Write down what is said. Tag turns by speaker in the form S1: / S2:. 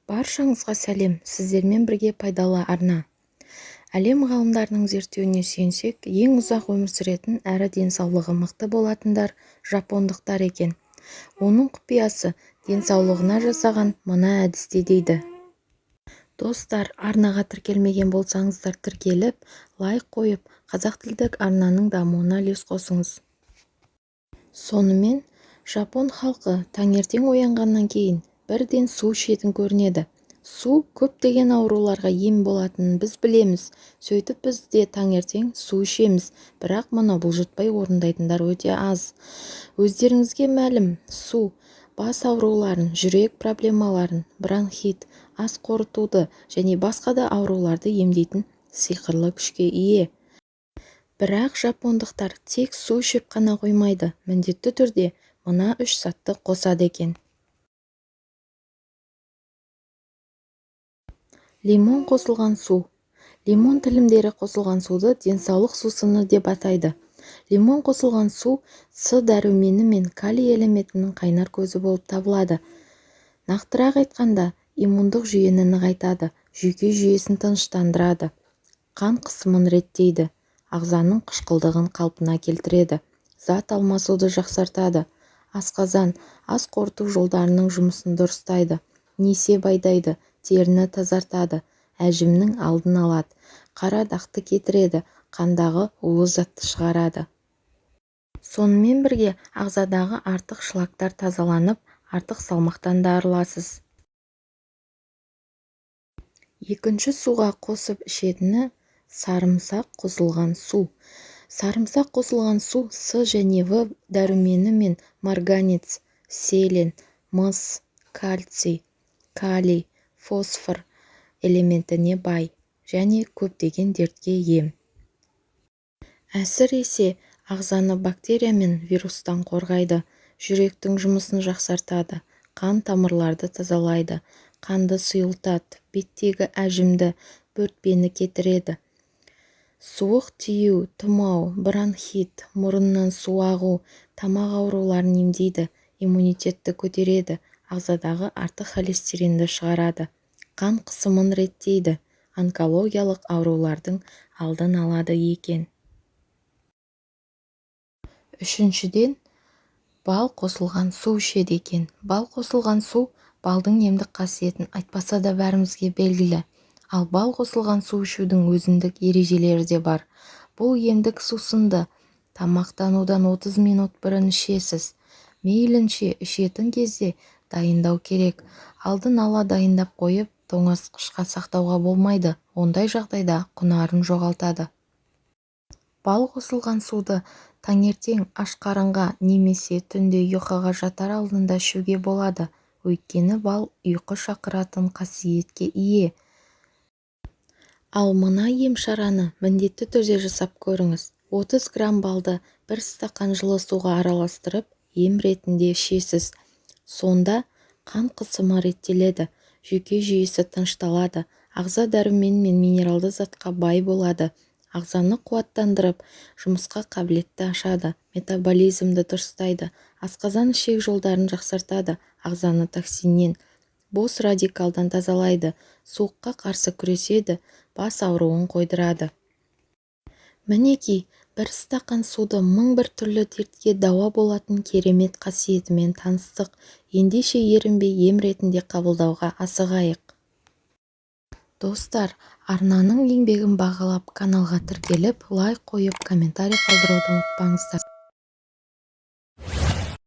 S1: Баршаңызға сәлем, сіздермен бірге пайдалы арна. Әлем ғалымдарының зерттеуіне сүйенсек, ең ұзақ өмір сүретін әрі денсаулығы мықты болатындар жапондықтар екен. Оның құпиясы денсаулығына жасаған мына әдісте дейді. Достар, арнаға тіркелмеген болсаңыздар тіркеліп, лайк қойып, қазақ тілдік арнаның дамуына үлес қосыңыз. Сонымен, жапон халқы таңертең оянғаннан кейін бірден су ішетін көрінеді. Су көптеген ауруларға ем болатынын біз білеміз. Сөйтіп біз де таңертең су ішеміз, бірақ мұны бұлжытпай орындайтындар өте аз. Өздеріңізге мәлім, су бас ауруларын, жүрек проблемаларын, бронхит, ас қорытуды және басқа да ауруларды емдейтін сиқырлы күшке ие. Бірақ жапондықтар тек су ішіп қана қоймайды, міндетті түрде мына 3 сатты қосады екен. Лимон қосылған су. Лимон тілімдері қосылған суды денсаулық сусыны деп атайды. Лимон қосылған су С дәрумені мен калий элементінің қайнар көзі болып табылады. Нақтырақ айтқанда, иммундық жүйені нығайтады, жүйке жүйесін тыныштандырады, қан қысымын реттейді, ағзаның қышқылдығын қалпына келтіреді, зат алмасуды жақсартады, асқазан, ас қорыту жолдарының жұмысын дұрыстайды, несеп айдайды, теріні тазартады, әжімнің алдын алады, қара дақты кетіреді, қандағы улы затты шығарады. Сонымен бірге ағзадағы артық шлактар тазаланып, артық салмақтан да арыласыз. Екінші суға қосып ішетіні сарымсақ қосылған су. Сарымсақ қосылған су С және В дәрумені мен марганец, селен, мыс, кальций, калий, фосфор элементіне бай және көптеген дертке ем. Әсіресе ағзаны бактерия мен вирустан қорғайды, жүректің жұмысын жақсартады, қан тамырларды тазалайды, қанды сұйылтады, беттегі әжімді, бөртпені кетіреді. Суық тию, тұмау, бронхит, мұрыннан су ағу, тамақ ауруларын емдейді, иммунитетті көтереді, ағзадағы артық холестеринді шығарады, қан қысымын реттейді, онкологиялық аурулардың алдын алады екен. Үшіншіден, бал қосылған су ішеді екен. Бал қосылған су балдың емдік қасиетін айтпаса да бәрімізге белгілі. Ал бал қосылған су ішудің өзіндік ережелері де бар. Бұл емдік сусынды тамақтанудан 30 минут бұрын ішесіз. Мейлінше ішетін кезде дайындау керек. Алдын ала дайындап қойып, тоңазытқышқа сақтауға болмайды. Ондай жағдайда құнарын жоғалтады. Бал қосылған суды таңертең аш қарынға немесе түнде ұйқыға жатар алдында ішуге болады. Өйткені бал ұйқы шақыратын қасиетке ие. Ал мына ем-шараны міндетті түрде жасап көріңіз. 30 грамм балды 1 стақан жылы суға араластырып, ем ретінде ішесіз. Сонда қан қысымы реттеледі, жүйке жүйесі тынышталады, ағза дәрумен мен минералды затқа бай болады, ағзаны қуаттандырып, жұмысқа қабілетті ашады, метаболизмді дұрыстайды, асқазан ішек жолдарын жақсартады, ағзаны токсиннен, бос радикалдан тазалайды, суыққа қарсы күреседі, бас ауруын қойдырады. Мінекей, 1 стақан суды 1001 түрлі дертке дауа болатын керемет қасиетімен таныстық. Ендеше ерінбей ем ретінде қабылдауға асығайық. Достар, арнаның еңбегін бағалап каналға тіркеліп, лайк қойып, комментарий қалдыруды ұмытпаңыздар.